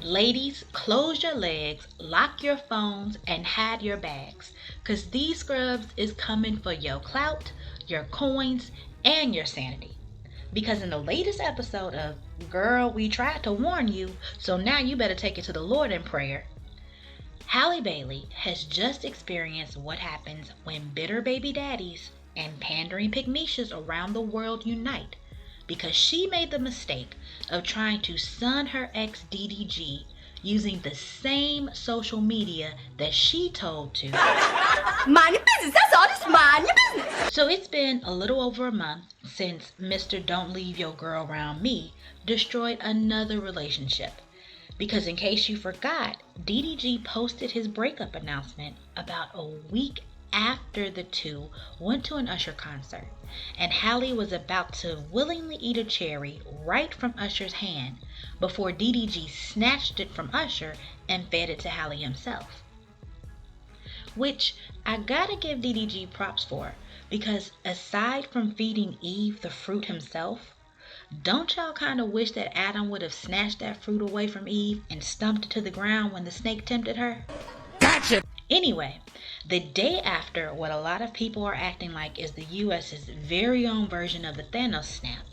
Ladies, close your legs, lock your phones, and hide your bags, cause these scrubs is coming for your clout, your coins, and your sanity. Because in the latest episode of Girl, We Tried to Warn You, so now you better take it to the Lord in prayer, Halle Bailey has just experienced what happens when bitter baby daddies and pandering pygmishas around the world unite because she made the mistake of trying to sun her ex DDG using the same social media that she told to. Mind your business, that's all, just mind your business. So it's been a little over a month since Mr. Don't Leave Your Girl Around Me destroyed another relationship. Because in case you forgot, DDG posted his breakup announcement about a week after the two went to an Usher concert, and Halle was about to willingly eat a cherry right from Usher's hand before DDG snatched it from Usher and fed it to Halle himself. Which I gotta give DDG props for, because aside from feeding Eve the fruit himself, don't y'all kind of wish that Adam would have snatched that fruit away from Eve and stumped it to the ground when the snake tempted her? Gotcha! Anyway, the day after what a lot of people are acting like is the US's very own version of the Thanos snap,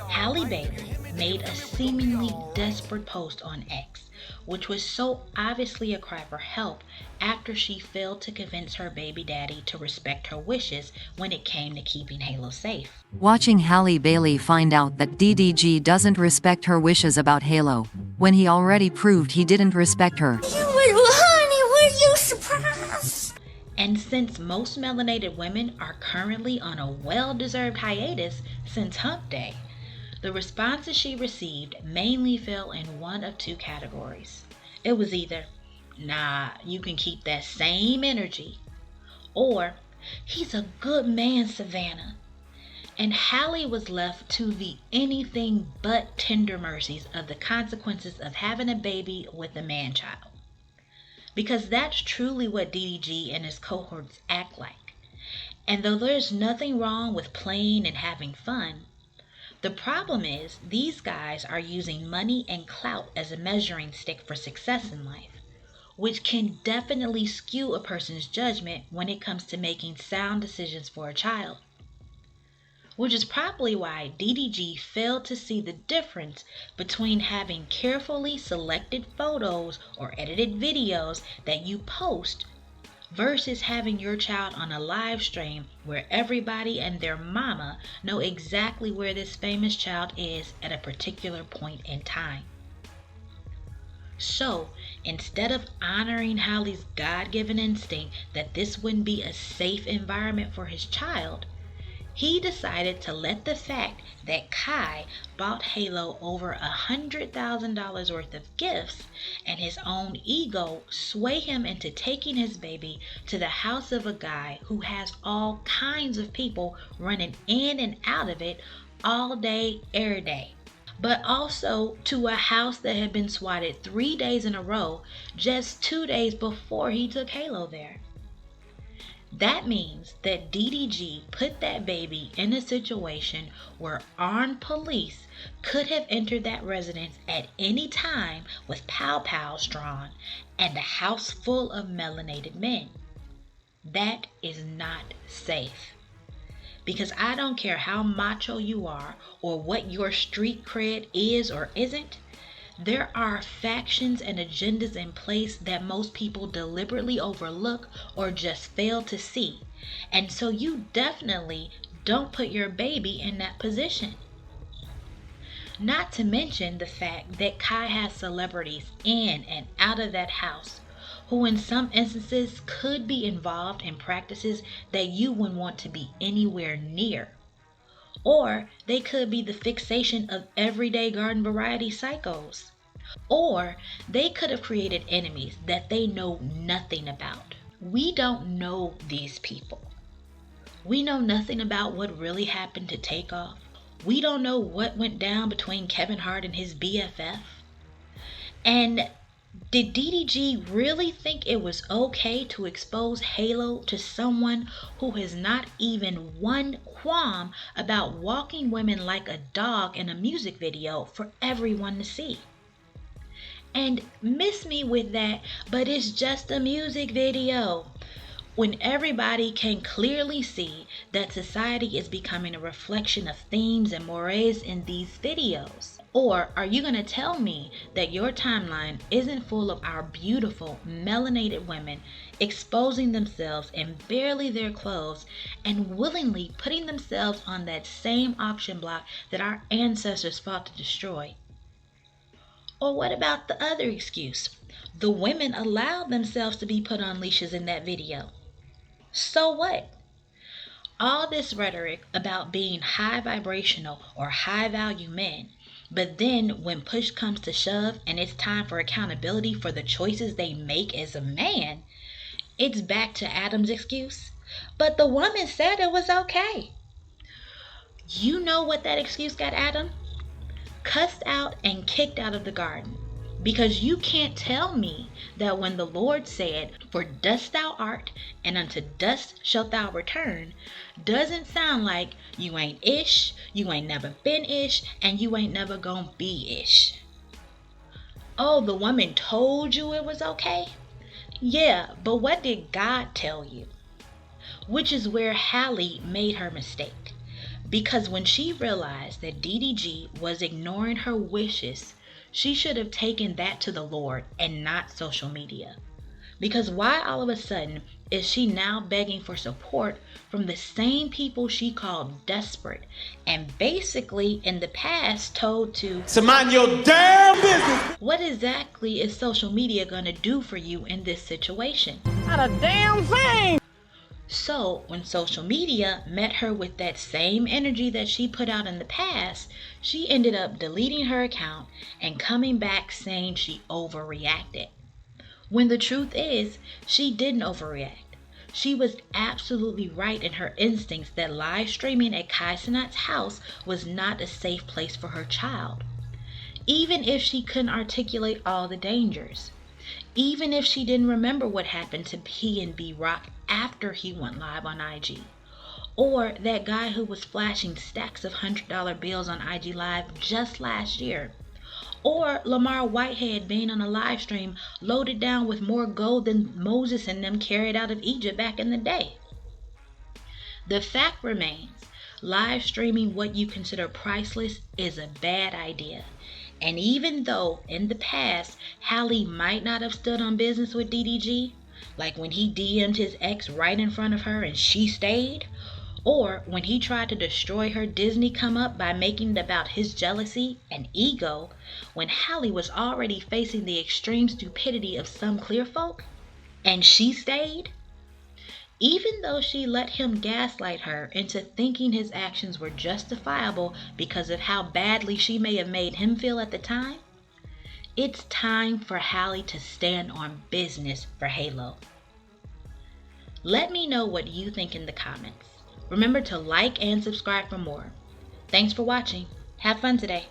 Halle Bailey made a seemingly desperate post on X, which was so obviously a cry for help after she failed to convince her baby daddy to respect her wishes when it came to keeping Halo safe. Watching Halle Bailey find out that DDG doesn't respect her wishes about Halo, when he already proved he didn't respect her. Honey, were you surprised? And since most melanated women are currently on a well-deserved hiatus since Hump Day, the responses she received mainly fell in one of two categories. It was either, nah, you can keep that same energy, or he's a good man, Savannah. And Halle was left to the anything but tender mercies of the consequences of having a baby with a man-child. Because that's truly what DDG and his cohorts act like. And though there's nothing wrong with playing and having fun, the problem is these guys are using money and clout as a measuring stick for success in life, which can definitely skew a person's judgment when it comes to making sound decisions for a child. Which is probably why DDG failed to see the difference between having carefully selected photos or edited videos that you post versus having your child on a live stream where everybody and their mama know exactly where this famous child is at a particular point in time. So, instead of honoring Halle's God-given instinct that this wouldn't be a safe environment for his child, he decided to let the fact that Kai bought Halo over $100,000 worth of gifts and his own ego sway him into taking his baby to the house of a guy who has all kinds of people running in and out of it all day, every day. But also to a house that had been swatted 3 days in a row just 2 days before he took Halo there. That means that DDG put that baby in a situation where armed police could have entered that residence at any time with pow-pows drawn and a house full of melanated men. That is not safe. Because I don't care how macho you are or what your street cred is or isn't, there are factions and agendas in place that most people deliberately overlook or just fail to see. And so you definitely don't put your baby in that position. Not to mention the fact that Kai has celebrities in and out of that house who in some instances could be involved in practices that you wouldn't want to be anywhere near. Or they could be the fixation of everyday garden variety psychos. Or they could have created enemies that they know nothing about. We don't know these people. We know nothing about what really happened to Takeoff. We don't know what went down between Kevin Hart and his BFF. And did DDG really think it was okay to expose Halo to someone who has not even one qualm about walking women like a dog in a music video for everyone to see? And miss me with that, but it's just a music video. When everybody can clearly see that society is becoming a reflection of themes and mores in these videos? Or are you going to tell me that your timeline isn't full of our beautiful, melanated women exposing themselves in barely their clothes and willingly putting themselves on that same auction block that our ancestors fought to destroy? Or what about the other excuse? The women allowed themselves to be put on leashes in that video. So what? All this rhetoric about being high vibrational or high value men, but then when push comes to shove and it's time for accountability for the choices they make as a man, it's back to Adam's excuse. But the woman said it was okay. You know what that excuse got Adam? Cussed out and kicked out of the garden. Because you can't tell me that when the Lord said, "For dust thou art, and unto dust shalt thou return," doesn't sound like you ain't ish, you ain't never been ish, and you ain't never gonna be ish. Oh, the woman told you it was okay? Yeah, but what did God tell you? Which is where Halle made her mistake. Because when she realized that DDG was ignoring her wishes, she should have taken that to the Lord and not social media. Because why all of a sudden is she now begging for support from the same people she called desperate and basically in the past told to mind your damn business? What exactly is social media going to do for you in this situation? Not a damn thing! So when social media met her with that same energy that she put out in the past, she ended up deleting her account and coming back saying she overreacted. When the truth is, she didn't overreact. She was absolutely right in her instincts that live streaming at Kai Cenat's house was not a safe place for her child. Even if she couldn't articulate all the dangers. Even if she didn't remember what happened to P&B Rock after he went live on IG. Or that guy who was flashing stacks of $100 bills on IG Live just last year. Or Lamar Whitehead being on a live stream loaded down with more gold than Moses and them carried out of Egypt back in the day. The fact remains, live streaming what you consider priceless is a bad idea. And even though in the past Halle might not have stood on business with DDG, like when he DM'd his ex right in front of her and she stayed, or when he tried to destroy her Disney come up by making it about his jealousy and ego, when Halle was already facing the extreme stupidity of some clear folk, and she stayed, even though she let him gaslight her into thinking his actions were justifiable because of how badly she may have made him feel at the time, it's time for Halle to stand on business for Halo. Let me know what you think in the comments. Remember to like and subscribe for more. Thanks for watching. Have fun today.